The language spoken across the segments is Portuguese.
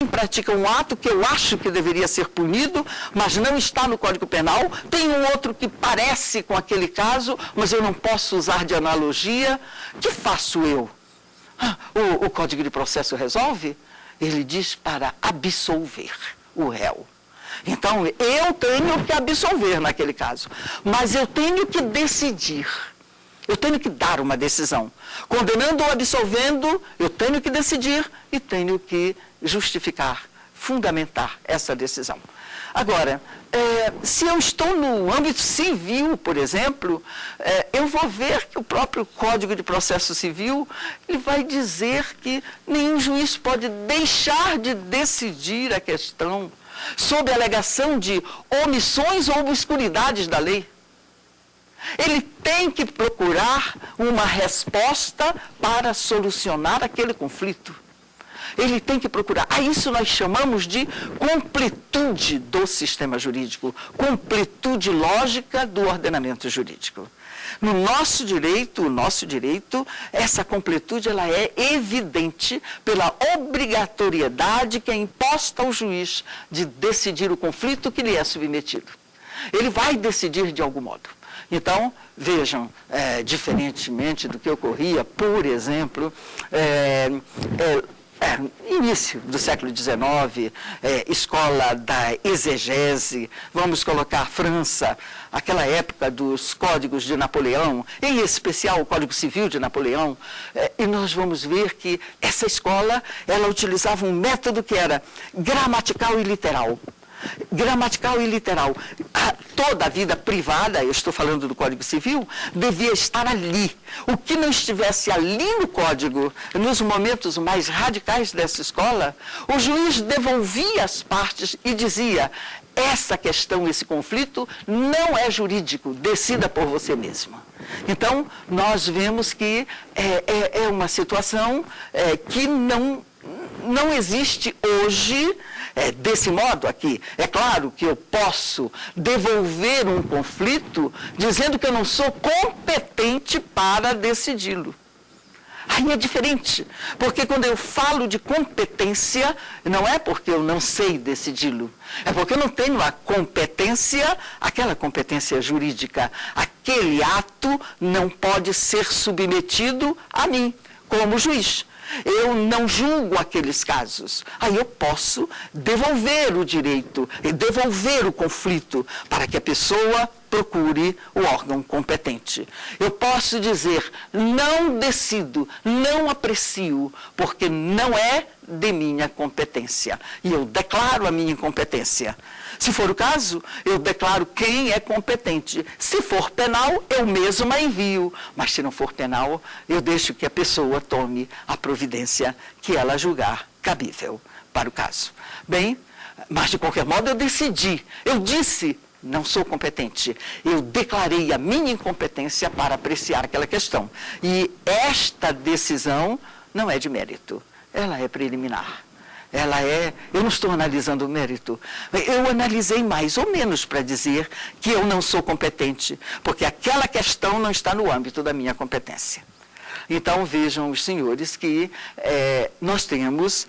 pratica um ato que eu acho que deveria ser punido, mas não está no Código Penal. Tem um outro que parece com aquele caso, mas eu não posso usar de analogia. O que faço eu? O Código de Processo resolve? Ele diz para absolver o réu. Então, eu tenho que absolver naquele caso, mas eu tenho que decidir. Eu tenho que dar uma decisão. Condenando ou absolvendo, eu tenho que decidir e tenho que justificar, fundamentar essa decisão. Agora, se eu estou no âmbito civil, por exemplo, eu vou ver que o próprio Código de Processo Civil ele vai dizer que nenhum juiz pode deixar de decidir a questão sob a alegação de omissões ou obscuridades da lei. Ele tem que procurar uma resposta para solucionar aquele conflito. Ele tem que procurar. A isso nós chamamos de completude do sistema jurídico, completude lógica do ordenamento jurídico. No nosso direito, essa completude ela é evidente pela obrigatoriedade que é imposta ao juiz de decidir o conflito que lhe é submetido. Ele vai decidir de algum modo. Então, vejam, diferentemente do que ocorria, por exemplo, início do século XIX, escola da exegese, vamos colocar França, aquela época dos códigos de Napoleão, em especial o Código Civil de Napoleão, e nós vamos ver que essa escola, ela utilizava um método que era gramatical e literal. Gramatical e literal. Toda a vida privada, eu estou falando do Código Civil, devia estar ali. O que não estivesse ali no Código, nos momentos mais radicais dessa escola, o juiz devolvia as partes e dizia: essa questão, esse conflito não é jurídico, decida por você mesmo. Então, nós vemos que é uma situação que não existe hoje desse modo aqui. É claro que eu posso devolver um conflito dizendo que eu não sou competente para decidi-lo. Aí é diferente, porque quando eu falo de competência, não é porque eu não sei decidi-lo, é porque eu não tenho a competência, aquela competência jurídica. Aquele ato não pode ser submetido a mim, como juiz. Eu não julgo aqueles casos. Aí eu posso devolver o direito, devolver o conflito para que a pessoa procure o órgão competente. Eu posso dizer, não decido, não aprecio, porque não é de minha competência. E eu declaro a minha incompetência. Se for o caso, eu declaro quem é competente. Se for penal, eu mesmo a envio. Mas se não for penal, eu deixo que a pessoa tome a providência que ela julgar cabível para o caso. Bem, mas de qualquer modo eu decidi. Eu disse, não sou competente. Eu declarei a minha incompetência para apreciar aquela questão. E esta decisão não é de mérito. Ela é preliminar. Eu não estou analisando o mérito, eu analisei mais ou menos para dizer que eu não sou competente, porque aquela questão não está no âmbito da minha competência. Então, vejam os senhores que nós temos,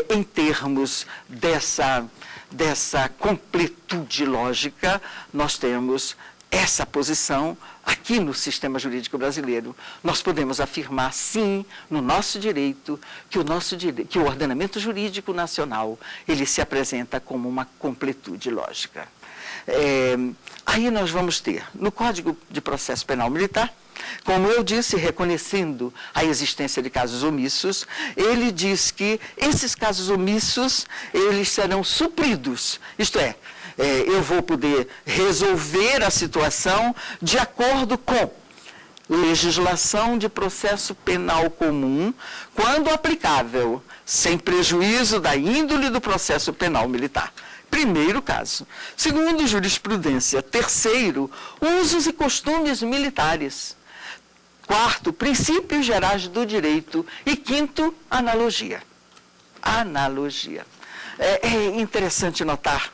em termos dessa completude lógica, nós temos essa posição aqui no sistema jurídico brasileiro. Nós podemos afirmar, sim, no nosso direito, que o ordenamento jurídico nacional, ele se apresenta como uma completude lógica. Aí nós vamos ter, no Código de Processo Penal Militar, como eu disse, reconhecendo a existência de casos omissos, ele diz que esses casos omissos, eles serão supridos, isto é, eu vou poder resolver a situação de acordo com legislação de processo penal comum, quando aplicável, sem prejuízo da índole do processo penal militar. Primeiro caso. Segundo, jurisprudência. Terceiro, usos e costumes militares. Quarto, princípios gerais do direito. E quinto, analogia. Analogia. É interessante notar,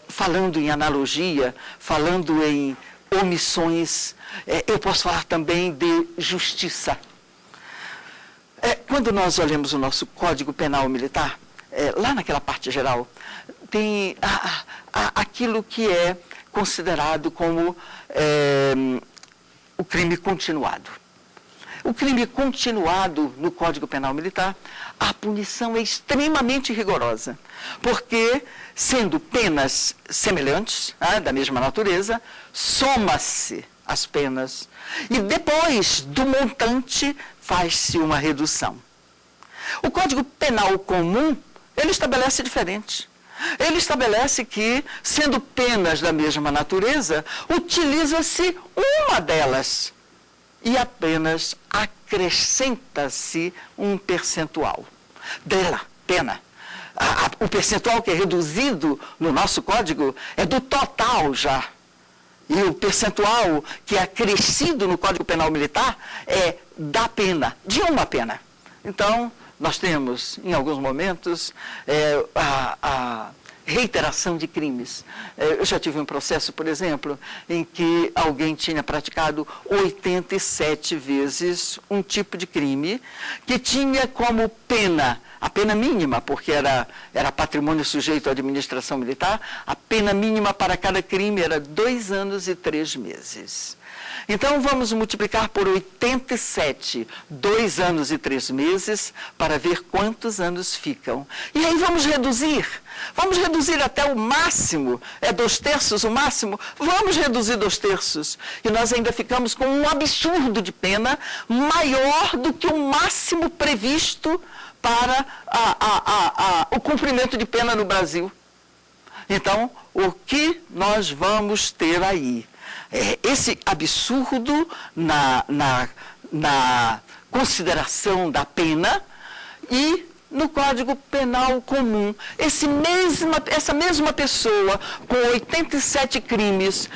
falando em analogia, falando em omissões, eu posso falar também de justiça. Quando nós olhamos o nosso Código Penal Militar, lá naquela parte geral, tem aquilo que é considerado como o crime continuado. O crime continuado no Código Penal Militar, a punição é extremamente rigorosa, porque, sendo penas semelhantes, da mesma natureza, soma-se as penas e depois do montante faz-se uma redução. O Código Penal Comum, ele estabelece diferente. Ele estabelece que, sendo penas da mesma natureza, utiliza-se uma delas e apenas acrescenta-se um percentual dela, pena. O percentual que é reduzido no nosso código é do total já. E o percentual que é acrescido no Código Penal Militar é da pena, de uma pena. Então, nós temos, em alguns momentos, a reiteração de crimes. Eu já tive um processo, por exemplo, em que alguém tinha praticado 87 vezes um tipo de crime que tinha como pena, a pena mínima, porque era patrimônio sujeito à administração militar, a pena mínima para cada crime era 2 anos e 3 meses. Então, vamos multiplicar por 87, 2 anos e 3 meses, para ver quantos anos ficam. E aí vamos reduzir até o máximo, 2/3 o máximo, vamos reduzir 2/3. E nós ainda ficamos com um absurdo de pena maior do que o máximo previsto para o cumprimento de pena no Brasil. Então, o que nós vamos ter aí? Esse absurdo na consideração da pena e no Código Penal Comum. Essa mesma pessoa com 87 crimes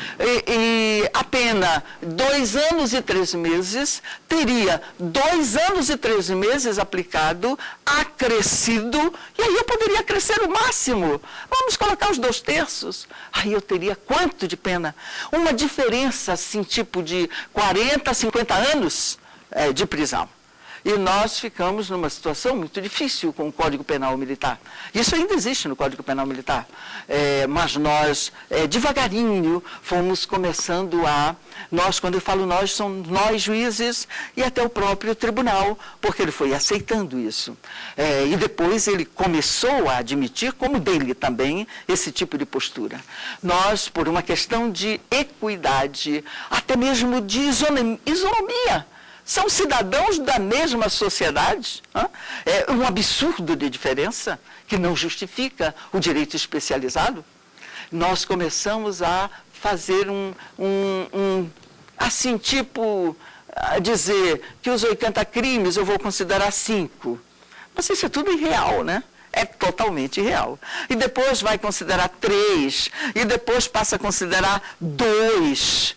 e a pena 2 anos e 3 meses, teria 2 anos e 3 meses aplicado, acrescido, e aí eu poderia acrescer o máximo. Vamos colocar os 2/3. Aí eu teria quanto de pena? Uma diferença, assim, tipo de 40, 50 anos de prisão. E nós ficamos numa situação muito difícil com o Código Penal Militar. Isso ainda existe no Código Penal Militar. Mas nós, devagarinho, fomos começando quando eu falo nós, são nós juízes e até o próprio tribunal, porque ele foi aceitando isso. E depois ele começou a admitir, como dele também, esse tipo de postura. Nós, por uma questão de equidade, até mesmo de isonomia, são cidadãos da mesma sociedade. É um absurdo de diferença que não justifica o direito especializado. Nós começamos a fazer assim, tipo, a dizer que os 80 crimes eu vou considerar 5. Mas isso é tudo irreal, né? É totalmente irreal. E depois vai considerar 3, e depois passa a considerar 2.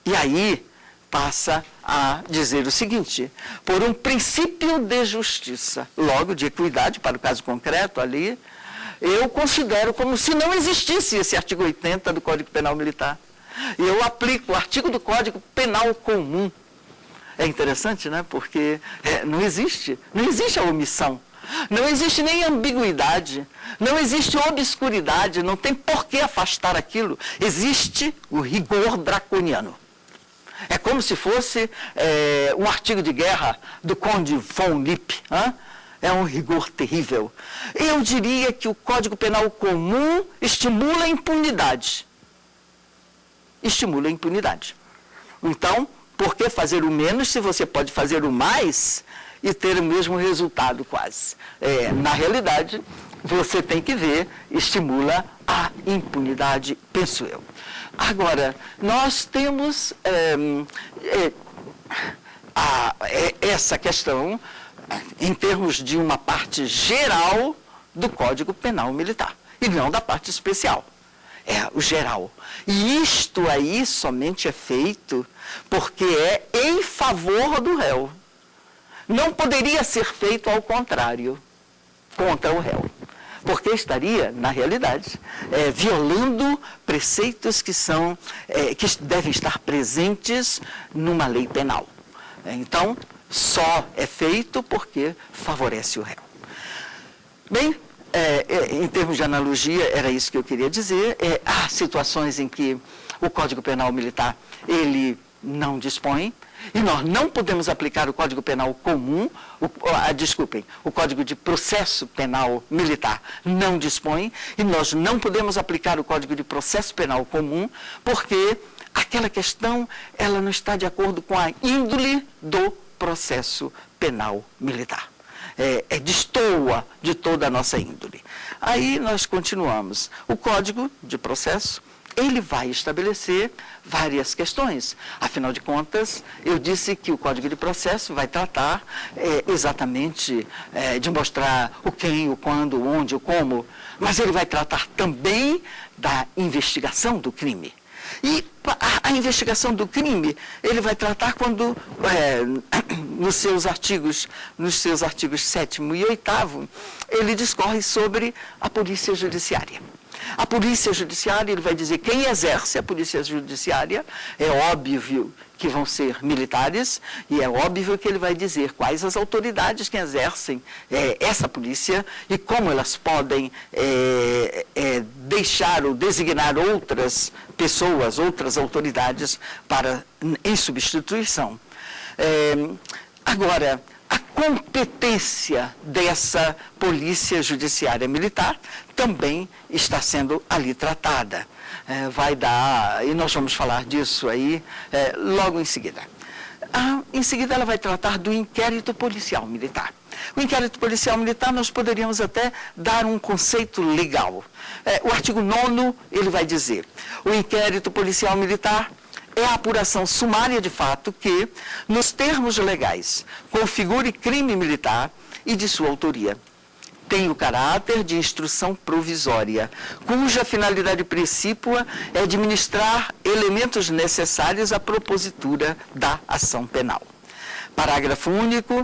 E aí passa a dizer o seguinte: por um princípio de justiça, logo de equidade, para o caso concreto ali, eu considero como se não existisse esse artigo 80 do Código Penal Militar. Eu aplico o artigo do Código Penal Comum. É interessante, né? Porque não existe a omissão, não existe nem ambiguidade, não existe obscuridade, não tem por que afastar aquilo. Existe o rigor draconiano. É como se fosse um artigo de guerra do Conde von Lippe. É um rigor terrível. Eu diria que o Código Penal Comum estimula a impunidade. Estimula a impunidade. Então, por que fazer o menos se você pode fazer o mais e ter o mesmo resultado quase? Na realidade, você tem que ver, estimula a impunidade, penso eu. Agora, nós temos essa questão em termos de uma parte geral do Código Penal Militar, e não da parte especial. É o geral. E isto aí somente é feito porque é em favor do réu. Não poderia ser feito ao contrário, contra o réu. Porque estaria, na realidade, violando preceitos que devem estar presentes numa lei penal. Então, só é feito porque favorece o réu. Bem, em termos de analogia, era isso que eu queria dizer, há situações em que o Código Penal Militar, ele não dispõe, e nós não podemos aplicar o Código Penal comum, o Código de Processo Penal Militar não dispõe, e nós não podemos aplicar o Código de Processo Penal comum, porque aquela questão, ela não está de acordo com a índole do processo penal militar. Destoa de toda a nossa índole. Aí nós continuamos. O Código de Processo, ele vai estabelecer várias questões. Afinal de contas, eu disse que o Código de Processo vai tratar exatamente de mostrar o quem, o quando, o onde, o como, mas ele vai tratar também da investigação do crime. E a investigação do crime, ele vai tratar quando, nos seus artigos 7º e 8º, ele discorre sobre a polícia judiciária. A polícia judiciária, ele vai dizer quem exerce a polícia judiciária, é óbvio que vão ser militares, e é óbvio que ele vai dizer quais as autoridades que exercem essa polícia e como elas podem deixar ou designar outras pessoas, outras autoridades em substituição. Agora, a competência dessa polícia judiciária militar também está sendo ali tratada. E nós vamos falar disso aí logo em seguida. Em seguida, ela vai tratar do inquérito policial militar. O inquérito policial militar, nós poderíamos até dar um conceito legal. O artigo 9º, ele vai dizer, o inquérito policial militar é a apuração sumária de fato que, nos termos legais, configure crime militar e de sua autoria. Tem o caráter de instrução provisória, cuja finalidade precípua é administrar elementos necessários à propositura da ação penal. Parágrafo único.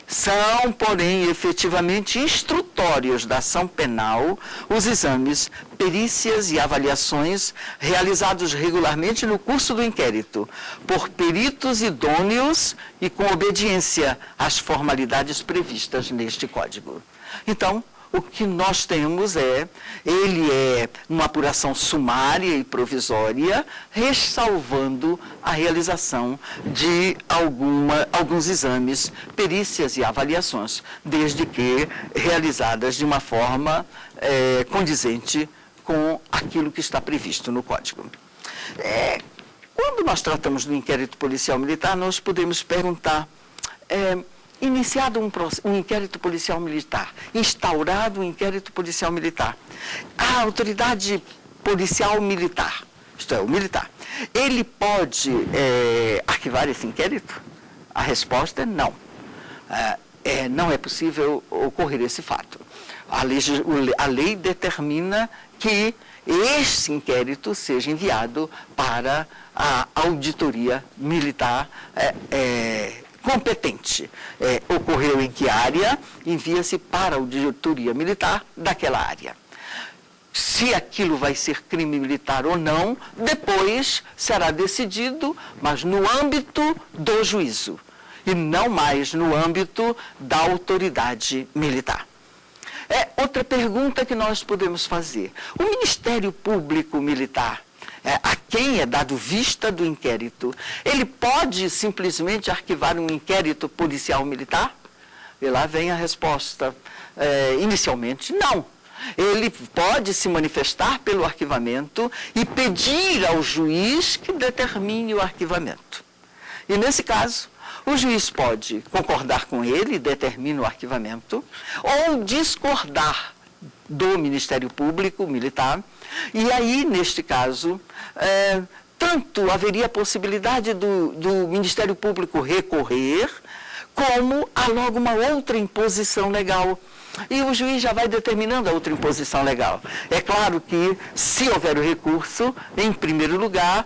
São, porém, efetivamente instrutórios da ação penal os exames, perícias e avaliações realizados regularmente no curso do inquérito, por peritos idôneos e com obediência às formalidades previstas neste Código. Então, o que nós temos ele é uma apuração sumária e provisória, ressalvando a realização de alguns exames, perícias e avaliações, desde que realizadas de uma forma condizente com aquilo que está previsto no Código. Quando nós tratamos do inquérito policial militar, nós podemos perguntar... iniciado um inquérito policial militar, instaurado um inquérito policial militar, a autoridade policial militar, isto é, o militar, ele pode arquivar esse inquérito? A resposta é não. Não é possível ocorrer esse fato. A lei determina que esse inquérito seja enviado para a auditoria militar competente. Ocorreu em que área, envia-se para a auditoria militar daquela área. Se aquilo vai ser crime militar ou não, depois será decidido, mas no âmbito do juízo, e não mais no âmbito da autoridade militar. Outra pergunta que nós podemos fazer. O Ministério Público Militar, a quem é dado vista do inquérito, ele pode simplesmente arquivar um inquérito policial militar? E lá vem a resposta. Inicialmente, não. Ele pode se manifestar pelo arquivamento e pedir ao juiz que determine o arquivamento. E nesse caso, o juiz pode concordar com ele e determina o arquivamento, ou discordar do Ministério Público Militar. E aí, neste caso, tanto haveria a possibilidade do Ministério Público recorrer, como há logo uma outra imposição legal. E o juiz já vai determinando a outra imposição legal. É claro que, se houver o recurso, em primeiro lugar,